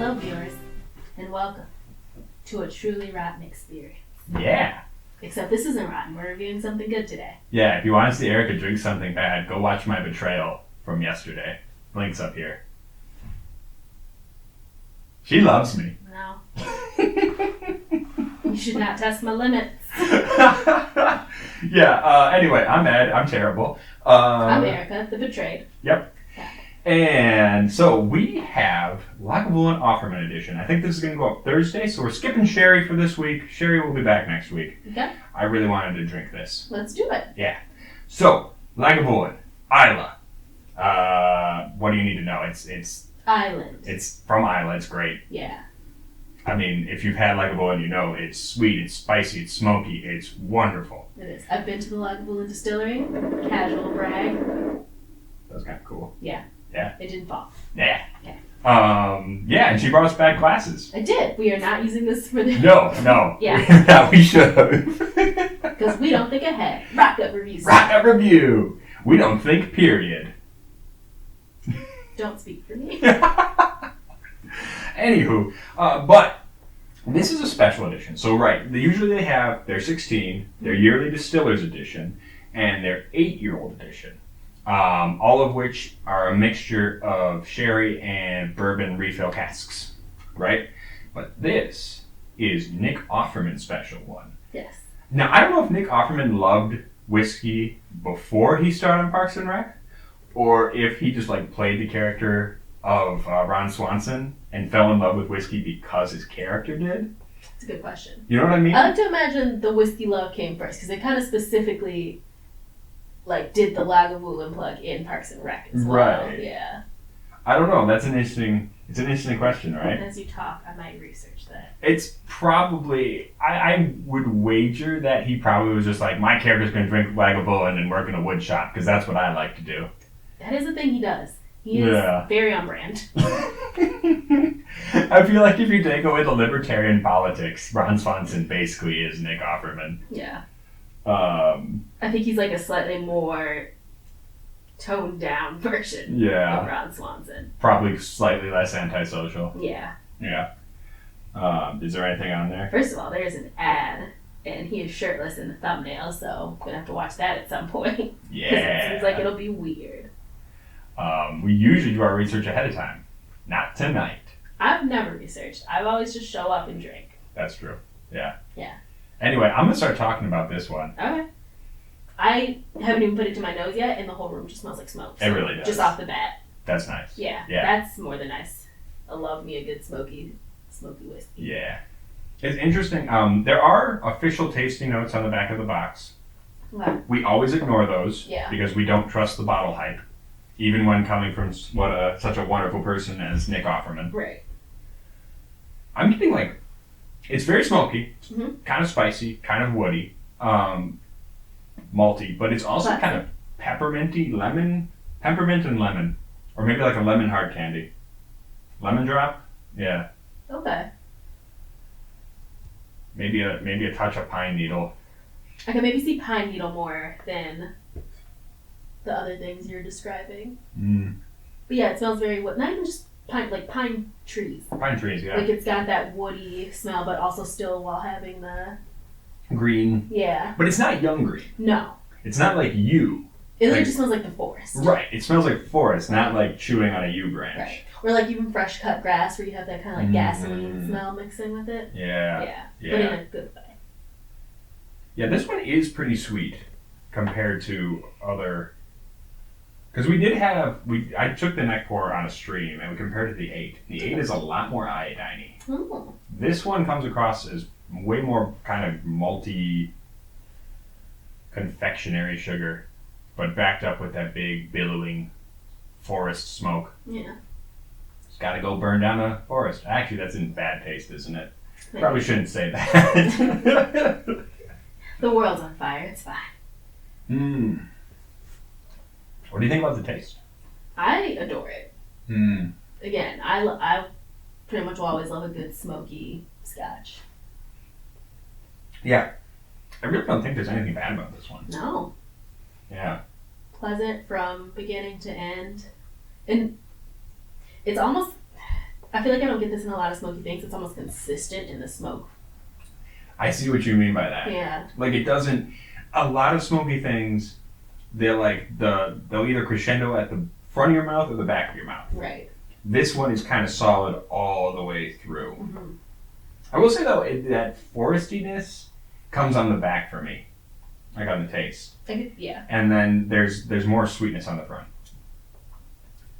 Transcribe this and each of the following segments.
Hello, viewers, and welcome to a truly rotten experience. Yeah. Except this isn't rotten. We're reviewing something good today. Yeah, if you want to see Erica drink something bad, go watch my betrayal from yesterday. Link's up here. She loves me. No. You should not test my limits. Anyway, I'm Ed. I'm terrible. I'm Erica, the betrayed. Yep. And so we have Lagavulin Offerman edition. I think this is going to go up Thursday, so we're skipping Sherry for this week. Sherry will be back next week. Okay. I really wanted to drink this. Let's do it. Yeah. So, Lagavulin, Isla. What do you need to know? It's Island. It's from Isla. It's great. Yeah. I mean, if you've had Lagavulin, you know it's sweet, it's spicy, it's smoky, it's wonderful. It is. I've been to the Lagavulin distillery. Casual brag. That was kind of cool. Yeah. Yeah. It didn't fall. Yeah. Yeah. And she brought us back glasses. I did. We are not using this for the... No. Yeah. That we should. Because we don't think ahead. Rock up reviews. Rock up review. We don't think, period. Don't speak for me. Anywho, but this is a special edition. So, right, usually they have their 16, their yearly distiller's edition, and their 8-year-old edition. All of which are a mixture of sherry and bourbon refill casks, right? But this is Nick Offerman's special one. Yes. Now, I don't know if Nick Offerman loved whiskey before he started on Parks and Rec, or if he just played the character of Ron Swanson and fell in love with whiskey because his character did. That's a good question. You know what I mean? I like to imagine the whiskey love came first, because they kind of specifically did the Lagavulin plug in Parks and Rec as well. Right. Yeah. I don't know. It's an interesting question, right? As you talk, I might research that. It's probably, I would wager that he probably was just like, my character's going to drink Lagavulin and work in a wood shop, because that's what I like to do. That is the thing he does. He is very on brand. I feel like if you take away the libertarian politics, Ron Swanson basically is Nick Offerman. Yeah. I think he's a slightly more toned down version of Ron Swanson. Probably slightly less antisocial. Yeah. Yeah. Is there anything on there? First of all, there's an ad, and he is shirtless in the thumbnail, so I'm going to have to watch that at some point. Yeah. Because it seems like it'll be weird. We usually do our research ahead of time. Not tonight. I've never researched. I've always just show up and drink. That's true. Yeah. Yeah. Anyway, I'm going to start talking about this one. Okay. I haven't even put it to my nose yet, and the whole room just smells like smoke. So it really does. Just off the bat. That's nice. Yeah. That's more than nice. I love me a good smoky whiskey. Yeah. It's interesting. There are official tasting notes on the back of the box. Okay. We always ignore those because we don't trust the bottle hype, even when coming from such a wonderful person as Nick Offerman. Right. I'm getting it's very smoky, mm-hmm. kind of spicy, kind of woody, malty, but it's also kind of peppermint and lemon, or maybe like a lemon hard candy. Lemon drop? Yeah. Okay. Maybe a touch of pine needle. I can maybe see pine needle more than the other things you're describing. Mm. But yeah, it smells very wood. Not even just pine, pine trees. Pine trees, yeah. It's got that woody smell, but also still while having the green. Yeah. But it's not young green. No. It's not like yew. It just smells like the forest. Right. It smells like forest, not like chewing on a yew branch. Right. Or even fresh cut grass, where you have that kind of gasoline smell mixing with it. Yeah. But in a good way. Yeah, this one is pretty sweet compared to other. Because we did have, I took the neck pour on a stream and we compared it to the 8. The 8 is a lot more iodine-y. Oh. This one comes across as way more kind of malty confectionery sugar, but backed up with that big billowing forest smoke. Yeah. It's got to go burn down a forest. Actually, that's in bad taste, isn't it? Maybe. Probably shouldn't say that. The world's on fire. It's fine. What do you think about the taste? I adore it. Again, I pretty much will always love a good smoky scotch. Yeah. I really don't think there's anything bad about this one. No. Yeah. Pleasant from beginning to end. And it's almost, I feel like I don't get this in a lot of smoky things. It's almost consistent in the smoke. I see what you mean by that. Yeah. Like it doesn't. A lot of smoky things, they'll either crescendo at the front of your mouth or the back of your mouth. Right. This one is kind of solid all the way through. Mm-hmm. I will say though, that forestiness comes on the back for me, like on the taste. Yeah. And then there's more sweetness on the front,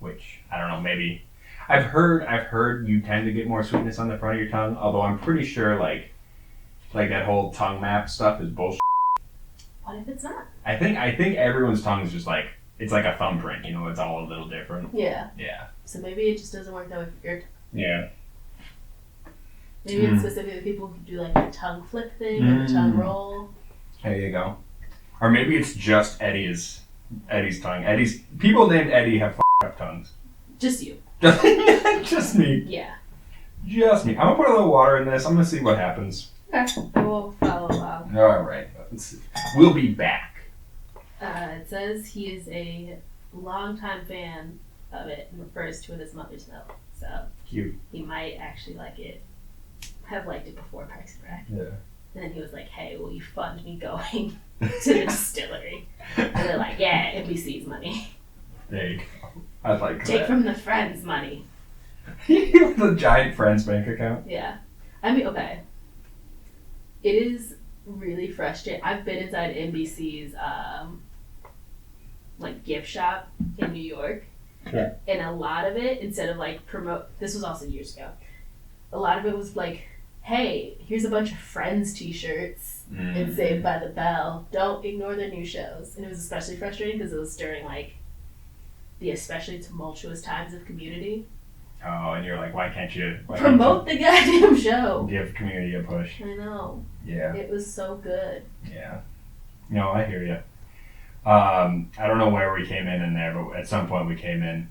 which I don't know. Maybe I've heard you tend to get more sweetness on the front of your tongue. Although I'm pretty sure like that whole tongue map stuff is bullshit. What if it's not? I think everyone's tongue is just like it's like a thumbprint. You know, it's all a little different. Yeah. Yeah. So maybe it just doesn't work that way for your tongue. Yeah. Maybe it's specifically people who do like the tongue flip thing or the tongue roll. There you go. Or maybe it's just Eddie's tongue. People named Eddie have up tongues. Just you. Just me. Yeah. Just me. I'm gonna put a little water in this. I'm gonna see what happens. Okay. I will follow along. All right. We'll be back. It says he is a longtime fan of it and refers to it as mother's milk. So Cute. he might actually have liked it before Parks and Rec. Yeah. And then he was like, hey, will you fund me going to the distillery? And they're like, yeah, NBC's money. There you go. I like Take that. from the Friends money. The giant Friends bank account. Yeah. I mean, okay. It is really frustrating. I've been inside NBC's gift shop in New York. Yeah. And a lot of it, instead of this was also years ago, a lot of it was like, hey, here's a bunch of Friends t-shirts and Saved by the Bell. Don't ignore the new shows. And it was especially frustrating because it was during the especially tumultuous times of Community. Oh, and you're like, why can't you Promote the goddamn show. give Community a push? I know. Yeah. It was so good. Yeah. No, I hear you. I don't know where we came in there, but at some point we came in.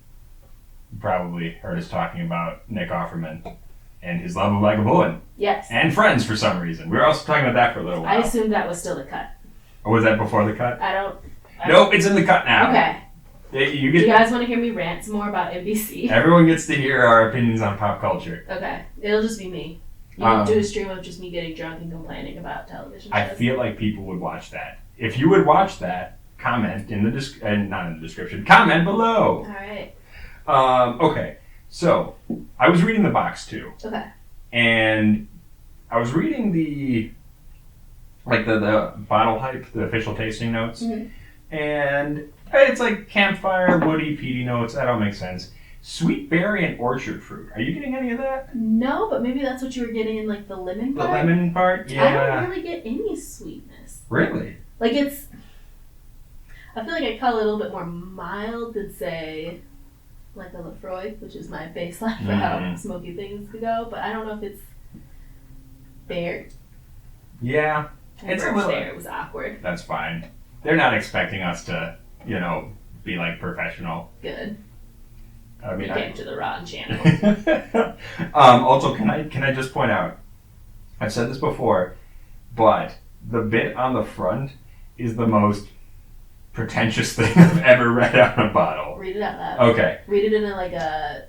You probably heard us talking about Nick Offerman and his love of Lagavulin. Yes. And Friends for some reason. We were also talking about that for a little while. I assumed that was still the cut. Or was that before the cut? Nope, it's in the cut now. Okay. Do You you guys want to hear me rant some more about NBC? Everyone gets to hear our opinions on pop culture. Okay. It'll just be me. You can do a stream of just me getting drunk and complaining about television shows. I feel like people would watch that. If you would watch that, comment in the not in the description. Comment below. All right. Okay. So I was reading the box too. Okay. And I was reading the bottle hype, the official tasting notes, and it's like campfire, woody, peaty notes. That all makes sense. Sweet berry and orchard fruit. Are you getting any of that? No, but maybe that's what you were getting in the lemon part. The lemon part? Yeah. I don't really get any sweetness. Really? I feel like I call it a little bit more mild than say like a Lefroy, which is my baseline for how smoky things could go. But I don't know if it's fair. Yeah. It's a little fair. It was awkward. That's fine. They're not expecting us to, be professional. Good. I mean, you came to the wrong channel. Also, can I just point out? I've said this before, but the bit on the front is the most pretentious thing I've ever read out of a bottle. Read it out loud. Okay. Read it in a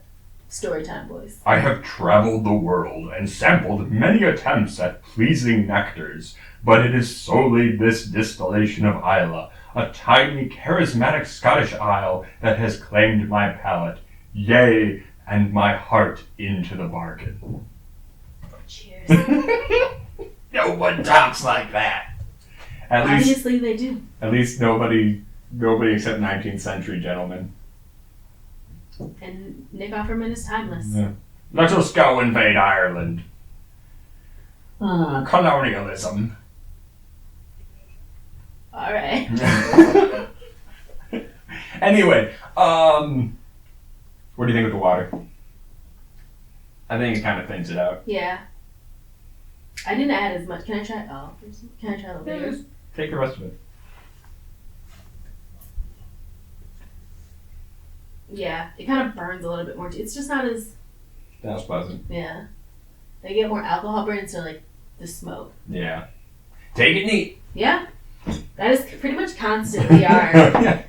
storytime voice. I have traveled the world and sampled many attempts at pleasing nectars, but it is solely this distillation of Isla, a tiny, charismatic Scottish isle, that has claimed my palate, yea, and my heart into the bargain. Cheers. No one talks like that. Obviously they do. At least nobody except 19th century gentlemen. And Nick Offerman is timeless. Yeah. Let us go invade Ireland. Colonialism. All right. Anyway, what do you think of the water? I think it kind of thins it out. Yeah. I didn't add as much. Can I try? Can I try a little bit? Just take the rest of it. Yeah, it kind of burns a little bit more. It's just not as. That's pleasant. Yeah. They get more alcohol burn instead the smoke. Yeah. Take it neat. Yeah. That is pretty much constantly our.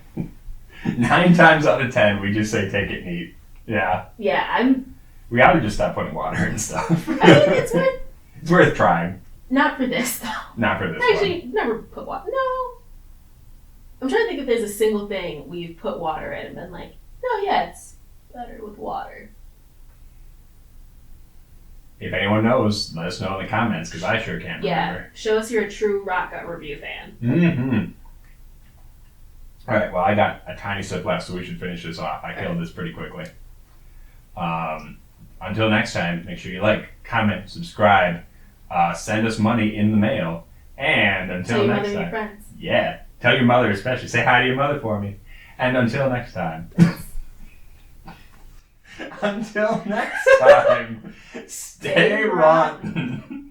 9 times out of 10, we just say take it neat. Yeah. Yeah, We ought to just stop putting water in stuff. I mean, it's worth. It's worth trying. Not for this though. Not for this Actually, never put water. No. I'm trying to think if there's a single thing we've put water in and been like, no, yeah, it's better with water. If anyone knows, let us know in the comments, because I sure can't remember. Show us you're a true Laga review fan. Mm-hmm. All right, well, I got a tiny sip left, so we should finish this off. I killed this pretty quickly. Until next time, make sure you like, comment, subscribe, send us money in the mail, and until next time. Tell your mother and your friends. Yeah, tell your mother especially. Say hi to your mother for me. And until next time. Until next time, stay rotten.